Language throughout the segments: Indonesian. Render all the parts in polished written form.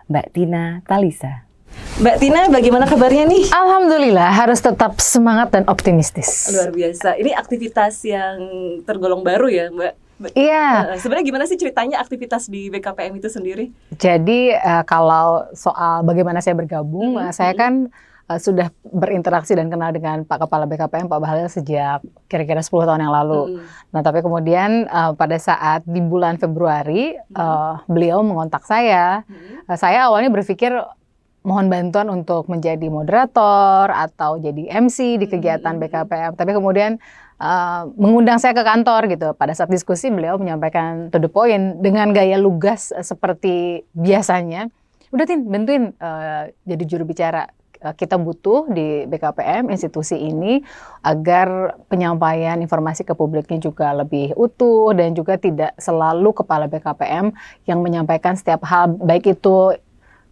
Mbak Tina Talisa. Mbak Tina, bagaimana kabarnya nih? Alhamdulillah, harus tetap semangat dan optimistis. Luar biasa. Ini aktivitas yang tergolong baru ya, Mbak? Iya. Sebenarnya gimana sih ceritanya aktivitas di BKPM itu sendiri? Jadi kalau soal bagaimana saya bergabung, saya kan sudah berinteraksi dan kenal dengan Pak Kepala BKPM, Pak Bahlil, sejak kira-kira 10 tahun yang lalu. Nah, tapi kemudian pada saat di bulan Februari, beliau mengontak saya. Saya awalnya berpikir mohon bantuan untuk menjadi moderator atau jadi MC di kegiatan BKPM. Tapi kemudian mengundang saya ke kantor gitu. Pada saat diskusi beliau menyampaikan to the point dengan gaya lugas seperti biasanya. Udah Tin, bantuin jadi juru bicara. Kita butuh di BKPM, institusi ini, agar penyampaian informasi ke publiknya juga lebih utuh dan juga tidak selalu kepala BKPM yang menyampaikan setiap hal, baik itu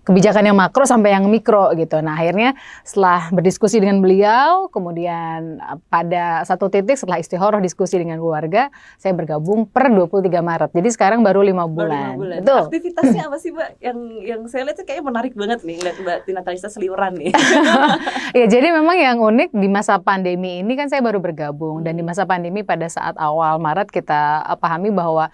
kebijakan yang makro sampai yang mikro gitu. Nah, akhirnya setelah berdiskusi dengan beliau, kemudian pada satu titik setelah istikharah diskusi dengan keluarga, saya bergabung per 23 Maret. Jadi sekarang baru 5 bulan. Betul. Aktivitasnya apa sih, Mbak? Yang saya lihat kayaknya menarik banget nih, lihat Mbak Tina Talisa seliuran nih. Ya, jadi memang yang unik di masa pandemi ini kan saya baru bergabung, dan di masa pandemi pada saat awal Maret kita pahami bahwa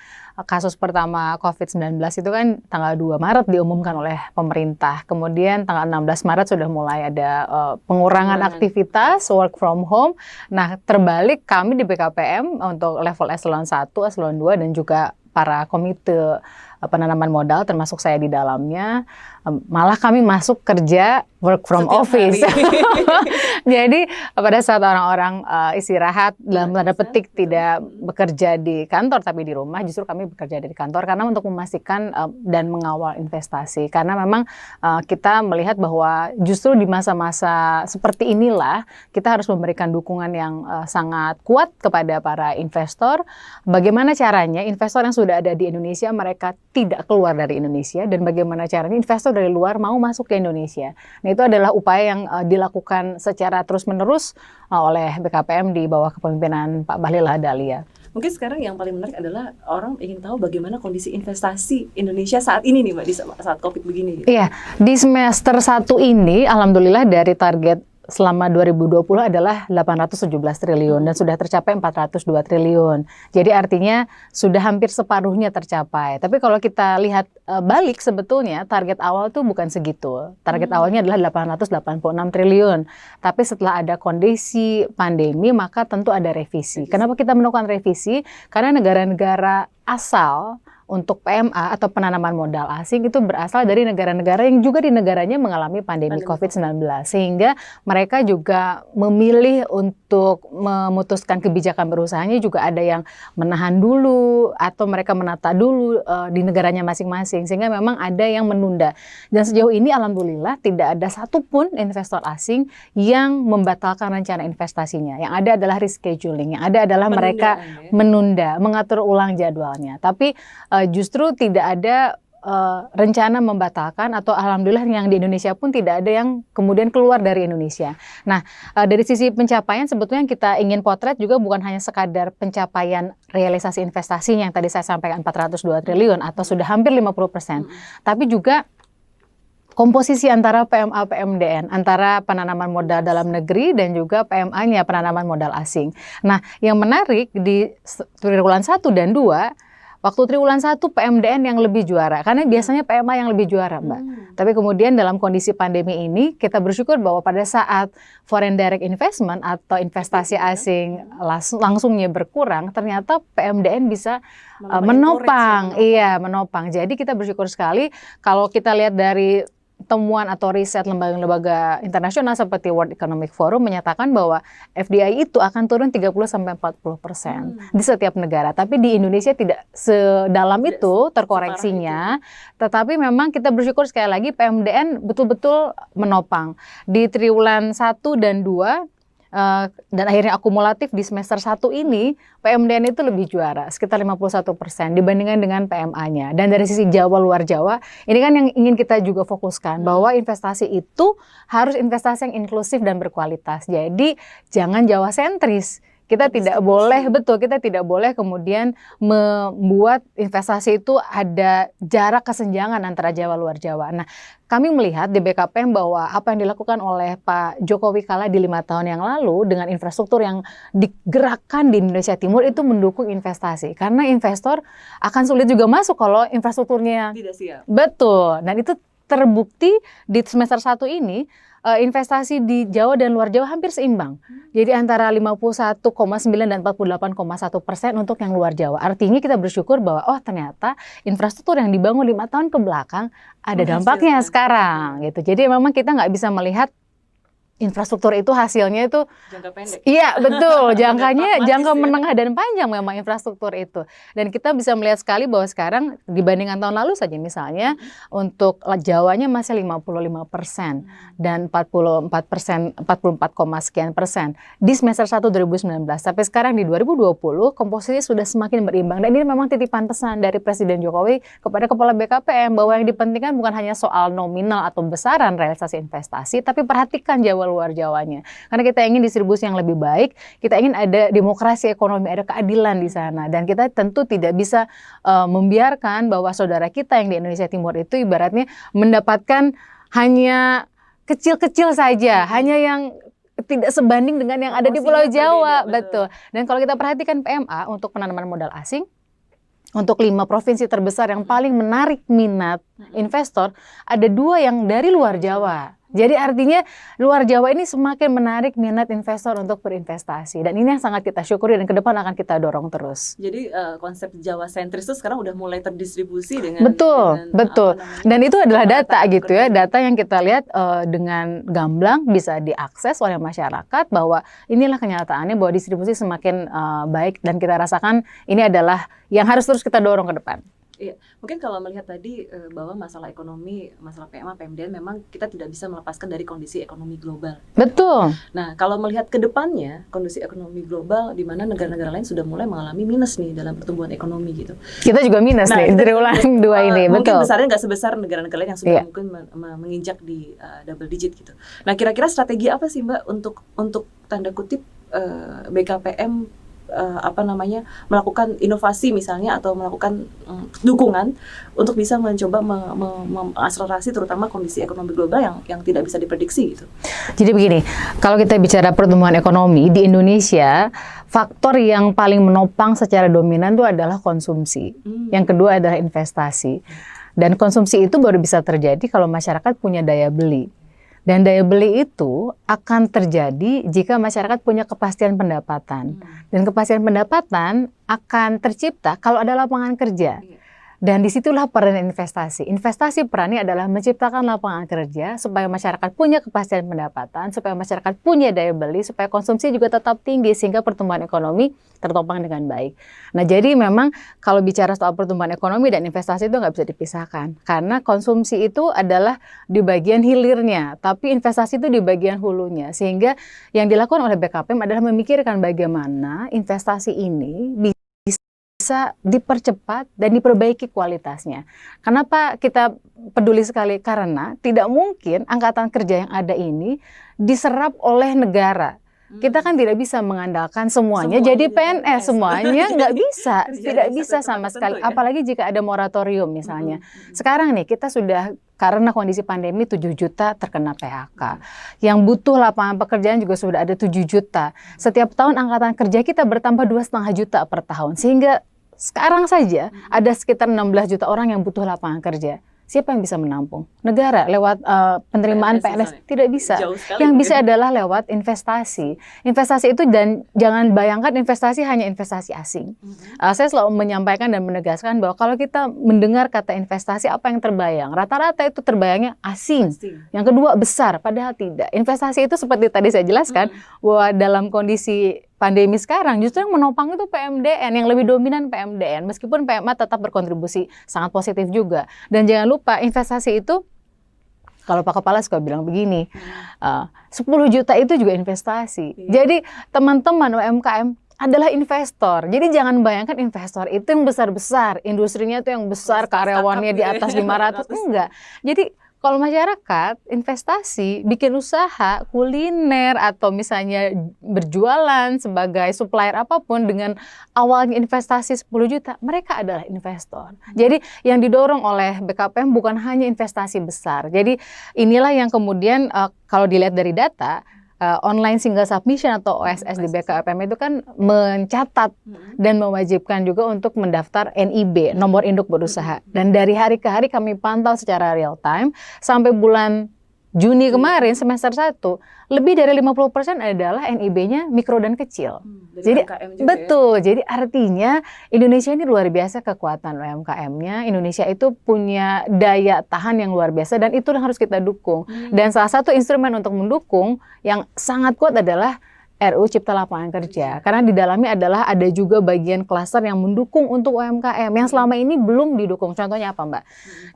kasus pertama COVID-19 itu kan tanggal 2 Maret diumumkan oleh pemerintah. Kemudian tanggal 16 Maret sudah mulai ada pengurangan aktivitas, work from home. Nah, terbalik kami di BKPM untuk level eselon 1, eselon 2 dan juga para komite penanaman modal termasuk saya di dalamnya, malah kami masuk kerja work from setiap office. Jadi pada saat orang-orang istirahat dalam tanda petik tidak bekerja di kantor tapi di rumah, justru kami bekerja dari kantor karena untuk memastikan dan mengawal investasi. Karena memang kita melihat bahwa justru di masa-masa seperti inilah kita harus memberikan dukungan yang sangat kuat kepada para investor. Bagaimana caranya investor yang sudah ada di Indonesia mereka tidak keluar dari Indonesia, dan bagaimana caranya investor dari luar mau masuk ke Indonesia. Nah, itu adalah upaya yang dilakukan secara terus-menerus oleh BKPM di bawah kepemimpinan Pak Bahlil Lahadalia. Mungkin sekarang yang paling menarik adalah orang ingin tahu bagaimana kondisi investasi Indonesia saat ini nih, Mbak, di saat COVID begini. Iya, di semester 1 ini alhamdulillah dari target selama 2020 adalah 817 triliun dan sudah tercapai 402 triliun. Jadi artinya sudah hampir separuhnya tercapai. Tapi kalau kita lihat balik sebetulnya target awal tuh bukan segitu. Target awalnya adalah 886 triliun. Tapi setelah ada kondisi pandemi maka tentu ada revisi. Kenapa kita melakukan revisi? Karena negara-negara asal untuk PMA atau penanaman modal asing itu berasal dari negara-negara yang juga di negaranya mengalami pandemi COVID-19. Sehingga mereka juga memilih untuk memutuskan kebijakan berusahanya juga ada yang menahan dulu atau mereka menata dulu di negaranya masing-masing. Sehingga memang ada yang menunda. Dan sejauh ini alhamdulillah tidak ada satupun investor asing yang membatalkan rencana investasinya. Yang ada adalah rescheduling, yang ada adalah mereka menunda, mengatur ulang jadwalnya. Tapi justru tidak ada rencana membatalkan, atau alhamdulillah yang di Indonesia pun tidak ada yang kemudian keluar dari Indonesia. Nah, dari sisi pencapaian sebetulnya yang kita ingin potret juga bukan hanya sekadar pencapaian realisasi investasinya yang tadi saya sampaikan 402 triliun atau sudah hampir 50%, tapi juga komposisi antara PMA PMDN, antara penanaman modal dalam negeri dan juga PMA-nya penanaman modal asing. Nah, yang menarik di triwulan 1 dan 2, waktu triwulan 1 PMDN yang lebih juara, karena biasanya PMA yang lebih juara, Mbak. Tapi kemudian dalam kondisi pandemi ini, kita bersyukur bahwa pada saat foreign direct investment atau investasi asing langsungnya berkurang, ternyata PMDN bisa menopang. Iya, menopang. Jadi kita bersyukur sekali kalau kita lihat dari temuan atau riset lembaga-lembaga internasional seperti World Economic Forum menyatakan bahwa FDI itu akan turun 30-40% di setiap negara. Tapi di Indonesia tidak sedalam itu terkoreksinya. Tetapi memang kita bersyukur sekali lagi PMDN betul-betul menopang. Di triwulan 1 dan 2 dan akhirnya akumulatif di semester 1 ini PMDN itu lebih juara sekitar 51% dibandingkan dengan PMA-nya. Dan dari sisi Jawa luar Jawa ini kan yang ingin kita juga fokuskan bahwa investasi itu harus investasi yang inklusif dan berkualitas. Jadi jangan Jawa sentris. Kita tidak boleh, betul, kita tidak boleh kemudian membuat investasi itu ada jarak kesenjangan antara Jawa luar Jawa. Nah, kami melihat di BKPM bahwa apa yang dilakukan oleh Pak Jokowi kala di 5 tahun yang lalu dengan infrastruktur yang digerakkan di Indonesia Timur itu mendukung investasi. Karena investor akan sulit juga masuk kalau infrastrukturnya Tidak siap. betul. Dan itu terbukti di semester 1 ini investasi di Jawa dan luar Jawa hampir seimbang. Jadi antara 51,9 dan 48,1% untuk yang luar Jawa. Artinya kita bersyukur bahwa oh ternyata infrastruktur yang dibangun 5 tahun ke belakang ada dampaknya sekarang gitu. Jadi memang kita nggak bisa melihat infrastruktur itu hasilnya itu Jangka pendek. iya betul, jangka Pragmatis ya. menengah dan panjang memang infrastruktur itu. Dan kita bisa melihat sekali bahwa sekarang dibandingkan tahun lalu saja misalnya untuk Jawanya masih 55% dan 44%, 44, sekian persen di semester 1 2019. Sampai sekarang di 2020 komposisi sudah semakin berimbang dan ini memang titipan pesan dari Presiden Jokowi kepada Kepala BKPM bahwa yang dipentingkan bukan hanya soal nominal atau besaran realisasi investasi, tapi perhatikan Jawa luar Jawanya. Karena kita ingin distribusi yang lebih baik, kita ingin ada demokrasi ekonomi, ada keadilan di sana. Dan kita tentu tidak bisa membiarkan bahwa saudara kita yang di Indonesia Timur itu ibaratnya mendapatkan hanya kecil-kecil saja, hanya yang tidak sebanding dengan yang ada di Pulau Jawa. Betul. Dan kalau kita perhatikan PMA untuk penanaman modal asing, untuk 5 provinsi terbesar yang paling menarik minat investor, ada 2 yang dari luar Jawa. Jadi artinya luar Jawa ini semakin menarik minat investor untuk berinvestasi. Dan ini yang sangat kita syukuri dan ke depan akan kita dorong terus. Jadi konsep Jawa sentris itu sekarang udah mulai terdistribusi dengan Betul. Dan itu adalah data gitu ya, data yang kita lihat dengan gamblang bisa diakses oleh masyarakat bahwa inilah kenyataannya bahwa distribusi semakin baik dan kita rasakan ini adalah yang harus terus kita dorong ke depan. Iya, mungkin kalau melihat tadi bahwa masalah ekonomi, masalah PMA, PMDN memang kita tidak bisa melepaskan dari kondisi ekonomi global. Betul. Nah, kalau melihat ke depannya kondisi ekonomi global di mana negara-negara lain sudah mulai mengalami minus nih dalam pertumbuhan ekonomi gitu. Kita juga minus nih, triwulan 2 ini, mungkin betul. besarnya nggak sebesar negara-negara lain yang sudah mungkin menginjak di double digit gitu. Nah, kira-kira strategi apa sih Mbak untuk tanda kutip BKPM melakukan inovasi misalnya atau melakukan dukungan untuk bisa mencoba mengakselerasi terutama kondisi ekonomi global yang tidak bisa diprediksi gitu. Jadi begini, kalau kita bicara pertumbuhan ekonomi di Indonesia, faktor yang paling menopang secara dominan itu adalah konsumsi. Yang kedua adalah investasi. Dan konsumsi itu baru bisa terjadi kalau masyarakat punya daya beli. Dan daya beli itu akan terjadi jika masyarakat punya kepastian pendapatan. Dan kepastian pendapatan akan tercipta kalau ada lapangan kerja. Dan disitulah peran investasi. Investasi perannya adalah menciptakan lapangan kerja supaya masyarakat punya kepastian pendapatan, supaya masyarakat punya daya beli, supaya konsumsi juga tetap tinggi sehingga pertumbuhan ekonomi tertopang dengan baik. Nah jadi memang kalau bicara soal pertumbuhan ekonomi dan investasi itu nggak bisa dipisahkan. Karena konsumsi itu adalah di bagian hilirnya, tapi investasi itu di bagian hulunya. Sehingga yang dilakukan oleh BKPM adalah memikirkan bagaimana investasi ini bisa dipercepat dan diperbaiki kualitasnya. Kenapa kita peduli sekali? Karena tidak mungkin angkatan kerja yang ada ini diserap oleh negara. Kita kan tidak bisa mengandalkan semuanya jadi PNS, semuanya nggak bisa, tidak bisa sama sekali. Apalagi jika ada moratorium misalnya. Sekarang nih kita sudah karena kondisi pandemi 7 juta terkena PHK. Yang butuh lapangan pekerjaan juga sudah ada 7 juta. Setiap tahun angkatan kerja kita bertambah 2,5 juta per tahun. Sehingga sekarang saja ada sekitar 16 juta orang yang butuh lapangan kerja. Siapa yang bisa menampung? Negara lewat penerimaan PNS tidak bisa. Yang bisa adalah lewat investasi. Investasi itu dan jangan bayangkan investasi hanya investasi asing. Saya selalu menyampaikan dan menegaskan bahwa kalau kita mendengar kata investasi apa yang terbayang? Rata-rata itu terbayangnya asing. Yang kedua besar, padahal tidak. Investasi itu seperti tadi saya jelaskan bahwa dalam kondisi pandemi sekarang justru yang menopang itu PMDN, yang lebih dominan PMDN, meskipun PMA tetap berkontribusi sangat positif juga. Dan jangan lupa investasi itu, kalau Pak Kepala suka bilang begini, 10 juta itu juga investasi. Jadi teman-teman UMKM adalah investor. Jadi jangan bayangkan investor itu yang besar-besar, industrinya itu yang besar, karyawannya di atas 500, enggak. Jadi Kalau masyarakat investasi, bikin usaha, kuliner atau misalnya berjualan sebagai supplier apapun dengan awalnya investasi 10 juta, mereka adalah investor. Jadi yang didorong oleh BKPM bukan hanya investasi besar. Jadi inilah yang kemudian kalau dilihat dari data, online single submission atau OSS di BKPM itu kan mencatat dan mewajibkan juga untuk mendaftar NIB, nomor induk berusaha. Dan dari hari ke hari kami pantau secara real time sampai bulan Juni kemarin semester 1, lebih dari 50% adalah NIB-nya mikro dan kecil. Dari Jadi UMKM juga betul, jadi artinya Indonesia ini luar biasa kekuatan UMKM-nya. Indonesia itu punya daya tahan yang luar biasa dan itu yang harus kita dukung. Dan salah satu instrumen untuk mendukung yang sangat kuat adalah RUU Cipta Lapangan Kerja. Karena di dalamnya adalah ada juga bagian klaster yang mendukung untuk UMKM yang selama ini belum didukung. Contohnya apa, Mbak?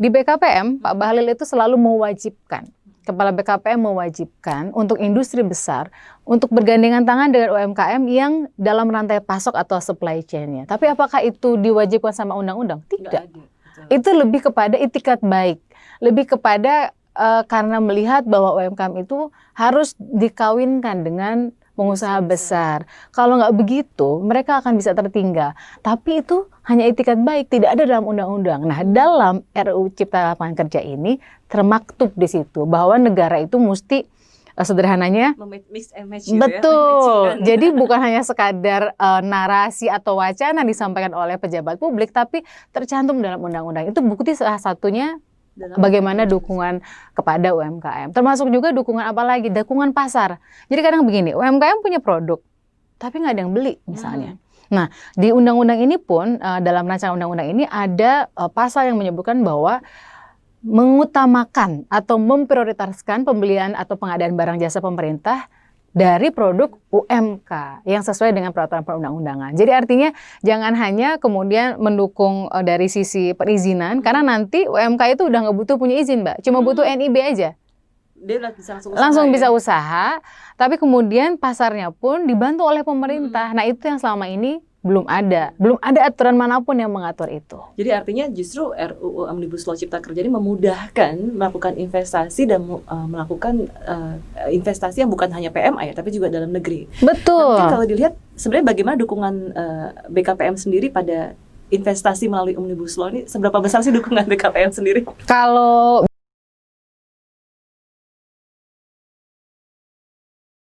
Di BKPM, Pak Bahlil itu selalu mewajibkan, Kepala BKPM mewajibkan untuk industri besar untuk bergandengan tangan dengan UMKM yang dalam rantai pasok atau supply chain-nya. Tapi apakah itu diwajibkan sama undang-undang? Tidak. Nggak ada. Itu lebih kepada itikat baik, lebih kepada karena melihat bahwa UMKM itu harus dikawinkan dengan pengusaha besar. Kalau nggak begitu, mereka akan bisa tertinggal. Tapi itu hanya itikat baik, tidak ada dalam undang-undang. Nah, dalam RUU Cipta Lapangan Kerja ini termaktub di situ bahwa negara itu mesti sederhananya Mix and match betul. Jadi bukan hanya sekadar narasi atau wacana disampaikan oleh pejabat publik, tapi tercantum dalam undang-undang. Itu bukti salah satunya bagaimana dukungan kepada UMKM. Termasuk juga dukungan apa lagi? Dukungan pasar. Jadi kadang begini, UMKM punya produk, tapi nggak ada yang beli misalnya. Nah, di undang-undang ini pun, dalam rancangan undang-undang ini ada pasal yang menyebutkan bahwa mengutamakan atau memprioritaskan pembelian atau pengadaan barang jasa pemerintah dari produk UMK yang sesuai dengan peraturan perundang-undangan. Jadi artinya jangan hanya kemudian mendukung dari sisi perizinan, karena nanti UMK itu udah nggak butuh punya izin, Mbak. Cuma butuh NIB aja. Dia bisa langsung usaha, Langsung bisa usaha, tapi kemudian pasarnya pun dibantu oleh pemerintah. Nah, itu yang selama ini belum ada aturan manapun yang mengatur itu. Jadi artinya justru RUU Omnibus Law Cipta Kerja ini memudahkan melakukan investasi dan melakukan investasi yang bukan hanya PMA ya, tapi juga dalam negeri. Betul. Nanti kalau dilihat sebenarnya bagaimana dukungan BKPM sendiri pada investasi melalui Omnibus Law ini, seberapa besar sih dukungan BKPM sendiri? Kalau